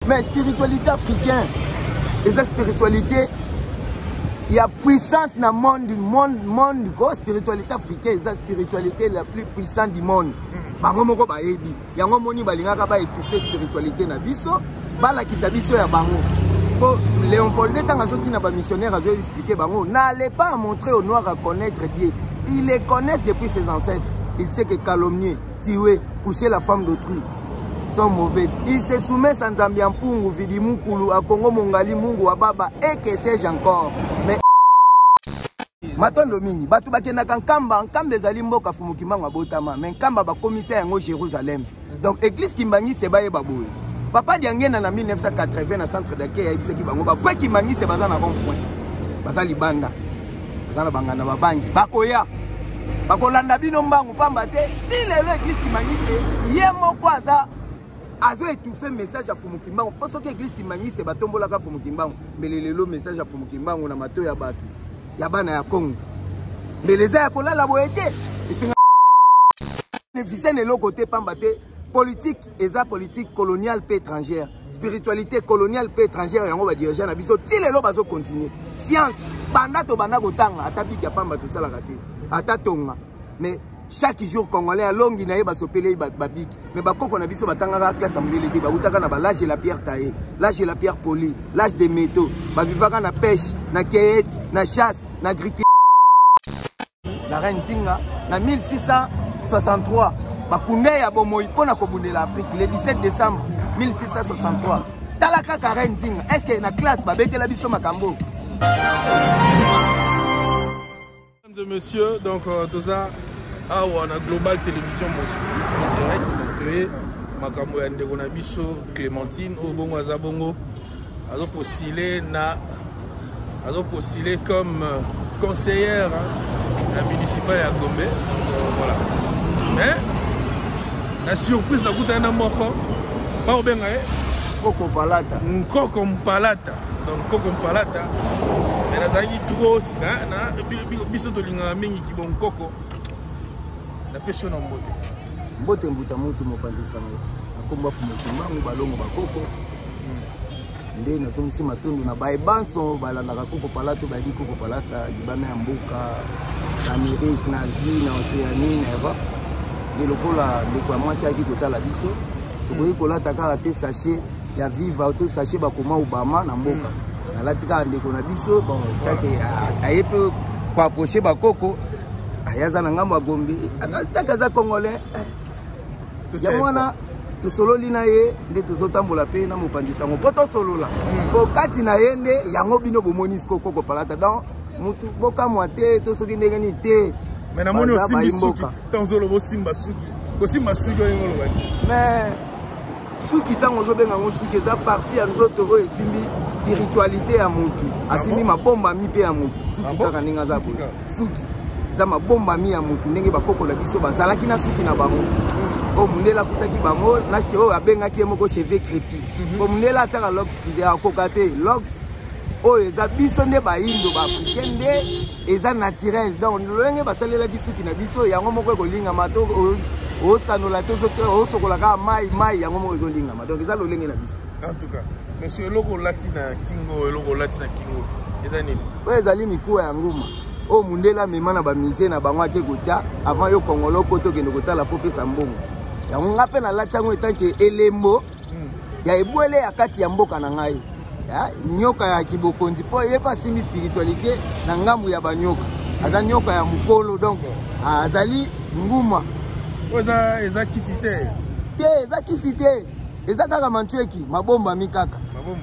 Mais spiritualité africaine, et cette spiritualité, il y a puissance dans le monde, la spiritualité africaine, c'est la spiritualité la plus puissante du monde. Bango moko ba yebi, yango moni balingaka ba étouffer spiritualité na biso, bala ki sa biso ya bango. Pour Léopold tant azoti na ba missionnaire azo expliquer bango, n'allez pas montrer aux noirs à connaître Dieu. Ils les connaissent depuis ses ancêtres. Ils savent que calomnier, tuer, coucher la femme d'autrui sont mauvais. Ils se soumettent sans Zambia Mpungu, Vidi Mukulu, à Congo Mongali, Mungu, Ababa, et que sais-je encore. Mais Matondo mingi, batu bakena kankamba, nkamba ezali mboka fumukimbango abotama, mais nkamba ba commissaire yango Jérusalem. Donc église Kimbangi c'est baye baboy. Papa Diangena na 1980 na centre d'accueil ya Ibiseki bango ba vrai Kimbangi c'est baza na rond point. Baza libanda. Baza na bangana babangi. Bakoya. Bakolanda bino mbangu pamba te. Si lelo église Kimbangi c'est ye moko azo étouffé message à Fumukimbango. Parce que église Kimbangi c'est batombolaka Fumukimbango, mais lelo message à Fumukimbango na mato ya batu. Yabana ya Congo. Mais les airs qu'on a la boété. Et c'est un côté pambaté. Politique, et ça politique coloniale paix étrangère. Spiritualité coloniale paix étrangère. Et on va diriger un abisso. Si les lobes continuer. Science, bandato bandago tanga. Atabiki ya pamba tout ça la raté. Atatonga. Mais chaque jour congolais à longue inaye basopele babik. Mais bako qu'on a biso batanga la classe en milité. Bautaka na l'âge de la pierre taillée, l'âge de la pierre polie, l'âge des métaux. Bavivaka na pêche, na cueillette, na chasse, na agriculture. La reine Zinga, na 1663. Bakunde ya bomoy pona kobunde l'Afrique le 17 décembre 1663. Talaka ka reine Zinga. Est-ce que na classe babete la biso makambo? Mesdames et messieurs, donc Toza a Global Télévision Moscou en direct montré makambo ya ndeko na biso Clémentine Obongo Azabongo azo postulé comme conseillère municipale à Gombe. Voilà. Mais la surprise na kutana moko ba obenga Koko Palata. Koko Mpalata. Donc Koko Mpalata. Mais la zaï trop na biso to linga mingi ki bon Koko. La pêche na mbote. Mbote mbuta mutu mopanzi sango. Akomba Fumukimbango balongo bakoko. Nde na somisi matundu na baibanso balandaka Koko Palata badi Koko Palata libana ya mboka Amérique nazi na Océanie na Europe. De lokola ndeko mwasi aki kotala biso. Tokoyi kolata kaka te sachet ya viva auto sachet bakoma Obama na mboka. Na latika ndeko na biso bon take ayepe kwa approcher bakoko. Ayaza na ngambo ya Gombe atakaza congolais yamwana to sololi na ye nde tozotambola pe na mopandisa ngo poto solola ko kati na ye nde yango bino bomoni siko Koko Palata donc mutu boka mwate to soki ndenge ni te mais na moni aussi suki tanzolo bo simba suki ngolo bani mais suki tango zo benga ngo suki za partie ya nzoto oyo esimbi spiritualité ya mutu asimbi mabomba mi pe ya mutu suki kaka ninga za bo suki za mabomba mi ya mutu ndenge bakoko la biso bazalaki na suki na bango o mundela kutaki bango na cheo abengaki moko cheveux crépi o mundela ataka lox idea kokate lox o eza biso nde baindo ba africain nde eza naturel donc lolenge basalela ki suki na biso yango moko kolinga mato o sanola tozo o sokola ka mai yango moko ezolinga ma donc eza lolenge na biso. En tout cas monsieur eloko latina kingo eza nini o ezali mikuwa ya nguma o mundela mema na ba musée na bango ake kotia avant yo kongolo koto kende kotala fo pesa mbongo yango ngape na latango etanke elembo ya ebwele ya kati ya mboka na ngai ya nyoka ya kibokonzi po yepa simbi spiritualité na ngambu ya banyoka aza nyoka ya mukolo donc azali nguma oza eza kisite eza kisite eza kaka mantueki mabomba mikaka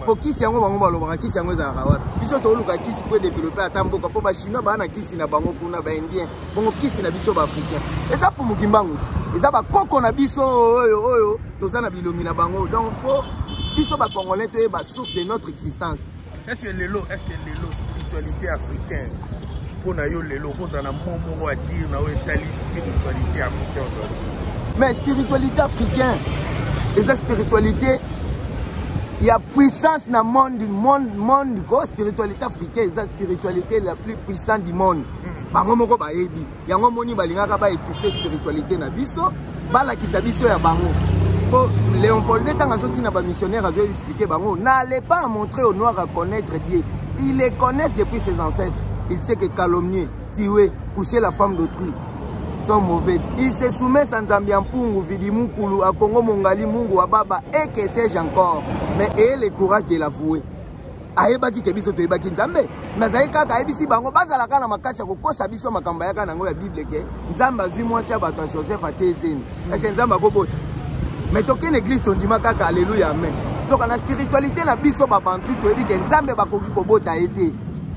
po kisi yango bango balobaka kisi yango ezalaka wapi biso toluka kisi po développer ata mboka po bachinois bana kisi na bango kuna baindien bongo kisi na biso baafricain eza Fumukimbango ti eza bakoko na biso oyo toza na bilongi na bango donc faut biso bacongolais toyeba source de notre existence. Est-ce que lelo spiritualité africaine pour na yo lelo koza na momo à dire na o etali spiritualité africaine mais spiritualité africaine eza spiritualité il y a puissance dans le monde grosse spiritualité africaine, c'est la spiritualité la plus puissante du monde. Bango moko ba yebi, yango moni balingaka ba étouffer spiritualité na biso, bala ki sa biso ya bango. Léopold tant a missionnaire a expliqué n'allez pas montrer aux Noirs à connaître Dieu. Ils les connaissent depuis ses ancêtres. Il sait que calomnier, tuer, coucher la femme d'autrui sont mauvais. Il se soumet sans ambiampungu, vidimukulu, à Congo Mongali, Mungu, Ababa, et que sais-je encore. Mais ayez le courage de l'avouer. Ayebaki kebiso to ebaki nzambe nazai kaka ayebisi bango bazala kana makasi ko kosa biso makamba ya kana ngo ya Bible ke nzamba azwi mwasi ya bato Joseph atezeni est-ce nzamba ko bota mais toke l'église tondima kaka alléluia amen donc na spiritualité na biso babantu to ebi ke nzambe bakoki ko bota ete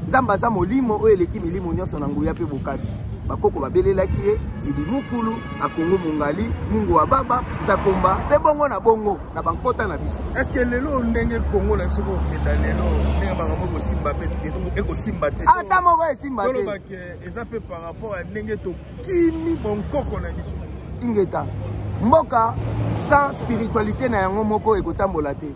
nzamba za molimo o eleki milimo nyonso na nguya pe bokasi bakoko babelelaki ye vidi mukulu akongo mongali mungu wa baba nzakomba pe bongo na bankota na biso. Est-ce que lelo ndenge Congo na biso ko kenda lelo ndenge makambo ko simba pe eko simba te ata moko simba te lelo ke eza pe par rapport à ndenge to kimi bonkoko na biso ingeta mboka sans spiritualité na yango moko ekotambola te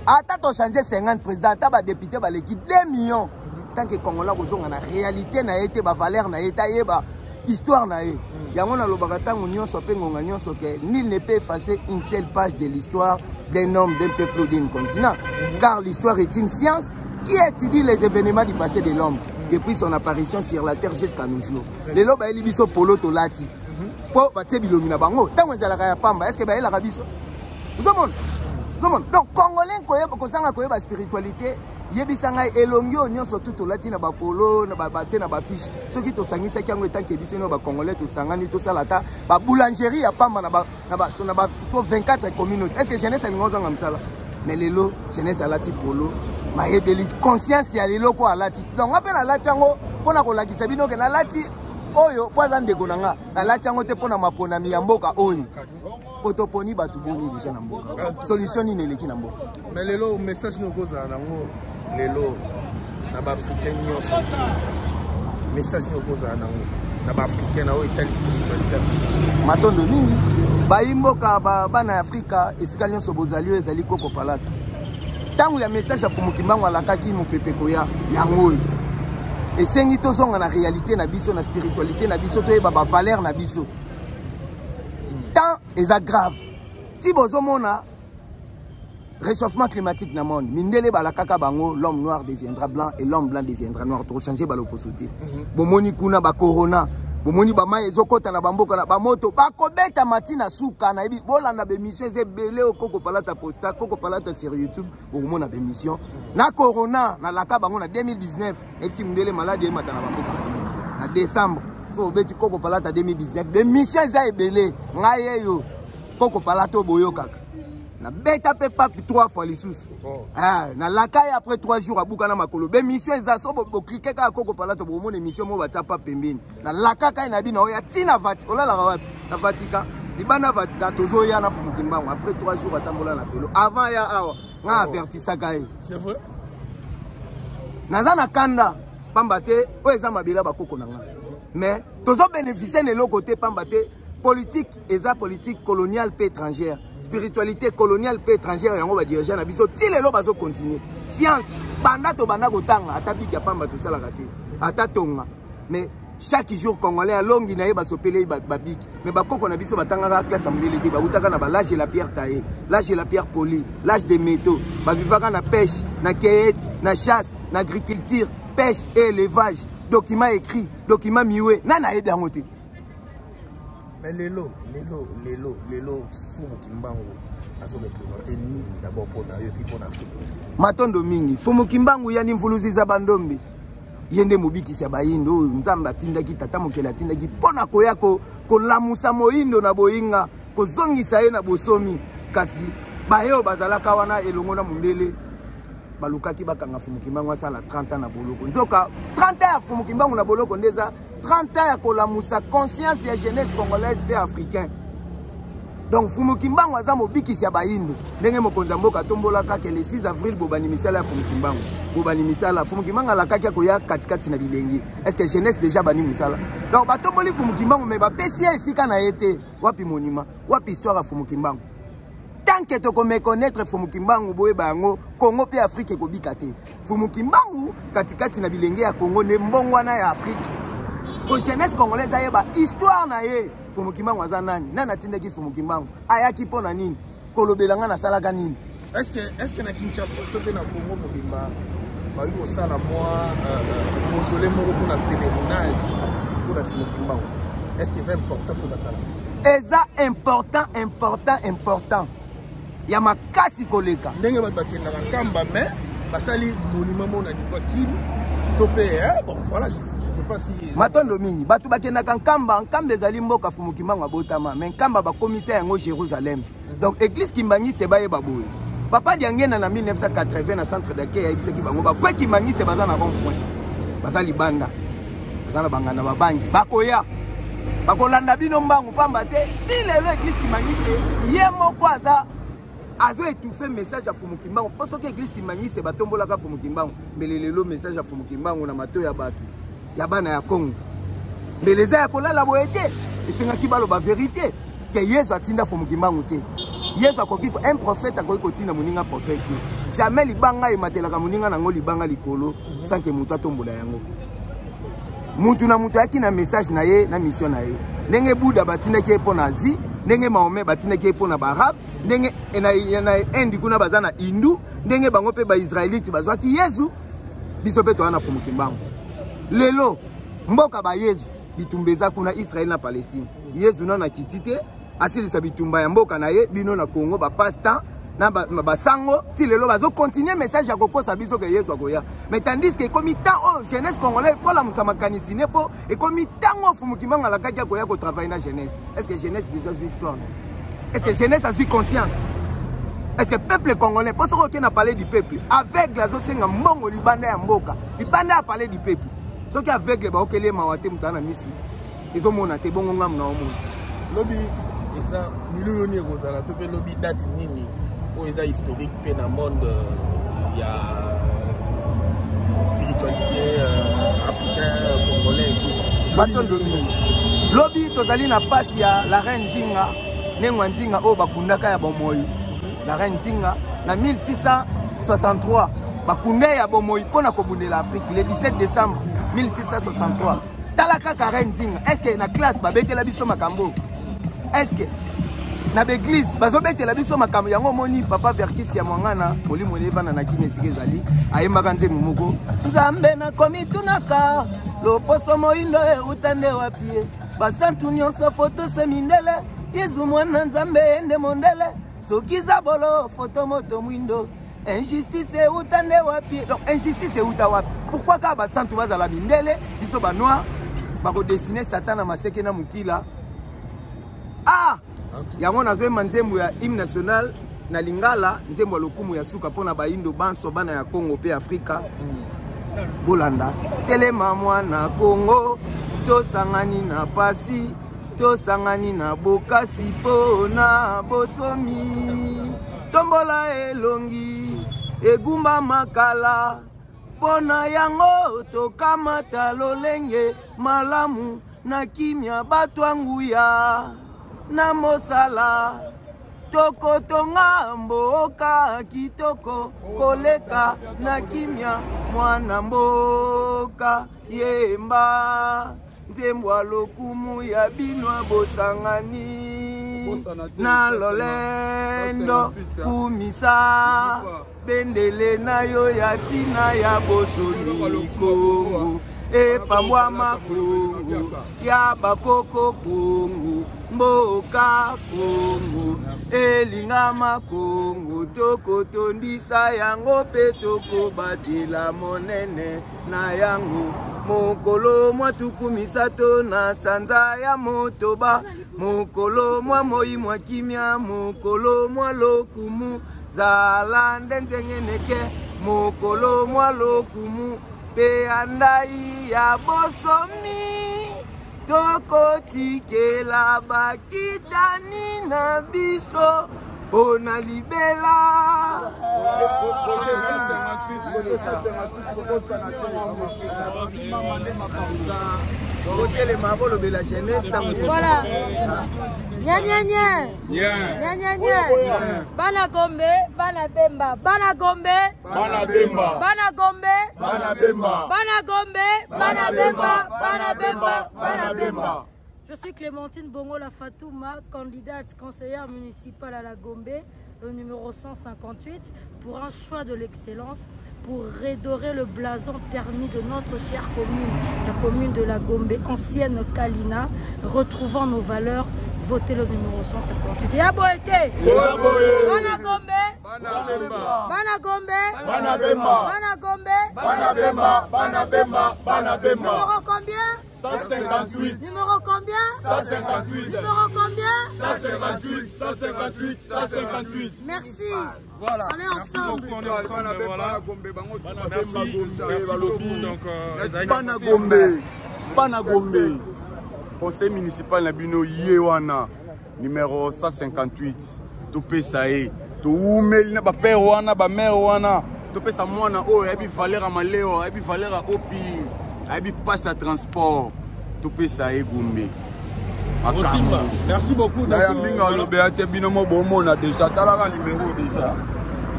ata to changer 50 président ata ba député ba leki 2 millions tant que Congolais kozonga na réalité na été ba valeur na eta yeba histoire na ye yango na lobaka tango nyonso pe ngonga nyonso ke nul ne peut effacer une seule page de l'histoire d'un homme, d'un peuple ou d'un continent car l'histoire est une science qui étudie les événements du passé de l'homme depuis son apparition sur la terre jusqu'à nos jours. Les loba elibiso polo to lati po batie bilomi na bango tango ezalaka ya pamba est-ce que ba elaka biso zomon donc congolais koyeba kozanga koyeba spiritualité yebisanga elongi nyonso tout olati na bapolo na batie na bafiche soki tosangisa kiango etanke biso no ba congolais tosangani tosalata ba boulangerie ya pamba na ba so 24 communautés est-ce que jeunesse ngozanga msala mais lelo jeunesse alati polo mayebeli conscience ya lelo ko alati donc appela alati yango pona ko lakisa bino ke na lati oyo poza ndeko nanga alati yango te pona maponami ya mboka oyo potoponi batu bongi déjà na mboka solution ni neleki na mboka mais lelo message nokoza nango lelo na ba africain nyonso message nokoza nango na ba africain na o etali spiritualité matondo mingi bayimboka bana Afrika esika nyonso bozalio ezali koko palata tangu ya message ya Fumukimbangu alakaki mopepeko ya yango esengi tozonga na réalité na biso na spiritualité na biso toyeba ba valeur na biso tant eza grave ti bozomona réchauffement climatique dans le monde mindele balakaka bango l'homme noir deviendra blanc et l'homme blanc deviendra noir to changer baloposote bomoni kuna ba corona bomoni ba mai ezokota na bamboka na bamoto bakobeta matina suka na ebi bolanda be mission ezebele okoko palata posta koko palata sur YouTube bomona be mission na corona na laka bango na 2019 ebisi mindele malade emata na bamboka na décembre so beti koko palata 2019 be mission za ebele ngaye yo koko palata boyo kaka na beta pe papi 3 fois les sous na lakai après 3 jours à bukana makolo be mission za so bo cliquer ka koko palata bo mona mission mo batsa pa pembeni na lakaka na bino ya tina vati olala wapi na Vatican libana Vatican tozo ya na Fumukimbangu après 3 jours atambola na felo avant ya awa nga avertisa kai c'est vrai nazana kanda pambate o eza mabela bakoko nanga mais tozo bénéficier ne lo côté pambate politique eza politique coloniale pe étrangère spiritualité coloniale pe étrangère yango ba dirigeant na biso ti lelo bazo continuer science banda to banda kotanga atabiki pamba to sala kate atatonga mais chaque jour congolais alongi na ye basopele babik mais bakoko na biso batanga classe ambele te bautaka na l'âge de la pierre taillée l'âge de la pierre polie l'âge des métaux bavivaka na pêche na cueillette na chasse na agriculture pêche et élevage document écrit document miwe nana yebi yango te. Mais lelo Fumukimbangu a représenté nini d'abord pour na puis pour l'Afrique. Matondo mingi Fumukimbangu yani mvuluziza bandombi yende mobikisa bayindo nzamba tindaki tata mokela tindaki pona koyako kolamusa moyindo na boyinga kozongisa ye na bosomi kasi bayo bazalaka wana elongo na mundele balukaki bakanga Fumukimbangu asala 30 ans na boloko nzoka 30 ans ya Fumukimbangu na boloko ndeza 30 ans ya kolamusa conscience ya jeunesse congolaise pe africain donc Fumukimbangu aza mobikisi ya bayindo ndenge mokonza mboka tombolaka ke le 6 avril bobani misala ya Fumukimbangu bobani misala Fumukimbangu alakaki koya katikati na bilengi est-ce que jeunesse déjà bani misala donc batomboli Fumukimbangu mais bapesi esika na yete wapi monima wapi histoire ya Fumukimbangu tant que tu connaître Fumukimbangu boye bango Congo pe Afrique ko bikate Fumukimbangu katikati na bilenge ya Congo ne mbongwana ya Afrique ko jeunesse congolaise ayeba histoire na ye Fumukimbangu aza nani? Nani atindaki Fumukimbangu? Ayaki pona nini? Kolobelanga na salaka nini? Est-ce que na Kinshasa to pe na Congo mobimba ba yo sala moi mausolée moko pour na pèlerinage pour la Fumukimbangu? Est-ce que c'est important pour la sala? Eza important. Ya makasi koleka. Ndenge ba bakenda kamba mais basali monument mona niveau kilo topé bon voilà je sais pas si matondo mingi batu bakenda kamba ezali mboka Fumukimbangu abotama mais kamba ba commissaire yango Jérusalem. Donc église Kimbangi se baye baboye. Papa Diangena na 1980 na centre d'accueil ya biseki bango ba frère Kimbangi se baza na rond point. Baza libanda. Baza na bangana babangi. Bakoya. Bakolanda bino mbangu pamba te. Si lelo église Kimbangi se ye moko azo étouffer message à Fumukimbangu. Parce que église Kimbangi se batombola ka Fumukimbangu. Mais lelo message à Fumukimbangu na mato ya batu. Ya bana ya Congo. Mais les ya kolala boete. Esengaki balo ba vérité. Que Yesu atinda Fumukimbangu te. Yesu akoki un prophète akoki kotinda muninga prophète. Jamais libanga ematelaka muninga nango libanga likolo sans que mutu atombola yango. Mutu na mutu yaki na message na ye na mission na ye. Ndenge Buddha batinda ki epo na Asie, ndenge Mahomet batinda ki epo na Arab, ndenge na Indi kuna baza na Hindu, ndenge bango pe ba Israélite bazwaki Yesu biso pe to na Fumukimbangu. Lelo mboka ba Yesu bitumbeza kuna Israël na Palestine. Yesu na kitite asili sa bitumba ya mboka na ye bino na Congo ba pasteur na basango ti lelo bazo continuer message ya kokosa biso ke Yesu akoya. Mais tandis que comme temps jeunesse congolaise faut la musamakani nepo et comme temps Fumukimbangu la kaki akoya ko travailler na jeunesse. Est-ce que jeunesse déjà une histoire? Est-ce que jeunesse a eu conscience? Est-ce que peuple congolais parce qu'on a parlé du peuple avec la zosenga mbongo libanda ya mboka. Libanda a parlé du peuple. Ce qui avec ba okele mawate mutana misi. Ils ont monté bon ngam na omo. Lobby eza milulu ni kozala to pe lobby date nini o eza historique pe na monde ya spiritualité africain congolais et tout. Batondo lobby tozali na pasi ya la reine Nzinga nengwa Nzinga o bakundaka ya bomoi. La reine Nzinga na 1663 bakunde ya bomoi pona kobundela Afrique le 17 décembre 1663. Talaka Karen Nzinga. Est-ce que na classe babete la biso makambo? Est-ce que na l'église bazobete la biso makambo yango moni papa Verkis ya mwangana moli moli bana na kimesike zali ayemaka nzembo moko nzambe na komi tunaka loposo moindo e utande wapie basantu nyonso foto semindele Yesu mwana nzambe ende mondele sokiza bolo foto moto mwindo injustice e utande wapie. Donc injustice e uta wapi? Pourquoi ka basantu bazala mindele biso ba noir bako dessiner Satan na maseke na mukila? Ah yango nazoyemba nzembo ya hymne national na lingala nzembo ya lokumu ya suka pona baindo banso bana ya Congo pe Afrika. Bolanda telema mwana Congo tosangani na pasi tosangani na bokasi pona bosomi tombola elongi egumba makala pona yango tokamata lolenge malamu na kimia batwanguya na mosala toko tonga mboka kitoko koleka na kimia mwana mboka yemba nzembo lokumu ya binwa bosangani na lolendo kumisa bendele na yo ya tina ya bosoni Kongo epambwa makongo ya bakoko Kongo mboka Kongo elinga makongo toko tondisa yango pe toko batela monene na yango mokolo mwa tuku misato na sanza ya motoba mokolo mwa moi mwa kimia mokolo mwa lokumu zala ndenzengeneke mokolo mwa lokumu pe andai ya bosomi toko tikela bakitani na biso ona libela. Voilà. Nya nya nya. Nya nya nya. Bana Gombe, bana Bemba. Bana Gombe, bana Bemba. Bana Gombe, bana Bemba. Bana Gombe, bana Bemba. Bana Bemba, bana Bemba. Je suis Clémentine Bongola Fatouma, candidate conseillère municipale à la Gombe, le numéro 158, pour un choix de l'excellence, pour redorer le blason terni de notre chère commune, la commune de la Gombe, ancienne Kalina, retrouvant nos valeurs. Votez le numéro 158. Et à Boété, Bana Gombe, Bana Gombe, Bana Bemba, Bana Gombe, Bana Bemba, Bana Bemba, Bana Bemba. Numéro combien? 158. Numéro combien? 158. Numéro combien? 158, 158, 158. Merci. Voilà. On est ensemble. On est ensemble, voilà. Merci beaucoup. Donc, Bana Gombe, Bana Gombe. Conseil municipal Nabino Yewana, numéro 158. Topé Sae. Toumel na ba père wana, ba mère wana. Topé sa mwana o, ebi valeur maleo, ebi valeur opi, ebi passe à transport. Topé Sae Gombe. Osimba, merci beaucoup. Nayambinga lobéate binomo bomo na déjà talaka numéro déjà.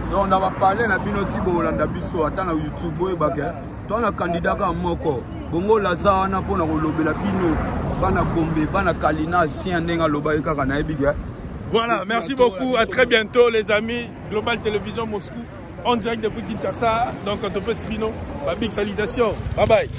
Donc on va parler na bino tibo landa biso ata na YouTube boyebake. Toi na candidat ka moko. Bongo laza na pona ko lobela bino bana Gombe, bana Kalina sien ndenga loba kaka na ebiga. Voilà, merci beaucoup. À très bientôt les amis. Global Télévision Moscou en direct depuis Kinshasa. Donc on te peut Spino. Big salutations. Bye bye.